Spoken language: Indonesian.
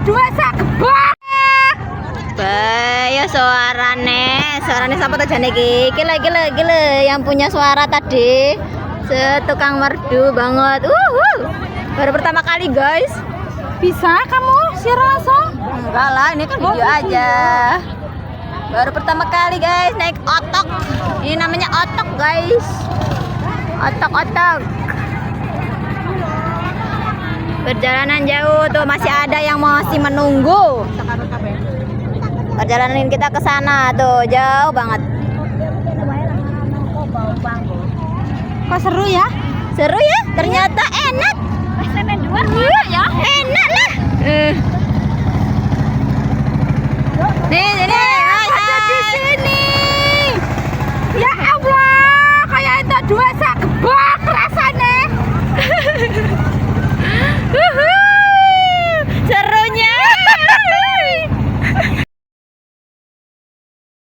dua sakebak. Bayo suarane siapa tuh jane iki? Gila yang punya suara tadi. Setukang merdu banget. Baru pertama kali, guys. Bisa kamu si Raso? Enggak lah, ini kan video aja. Baru pertama kali, guys, naik otok. Ini namanya otok, guys. Otok. Perjalanan jauh tuh, masih ada yang masih menunggu. Perjalanan kita ke sana tuh jauh banget. Kok seru ya? Seru ya? Ternyata enak. Iya ya. Enak lah. Nih, Ada di sini. Ya Allah, kayak itu dua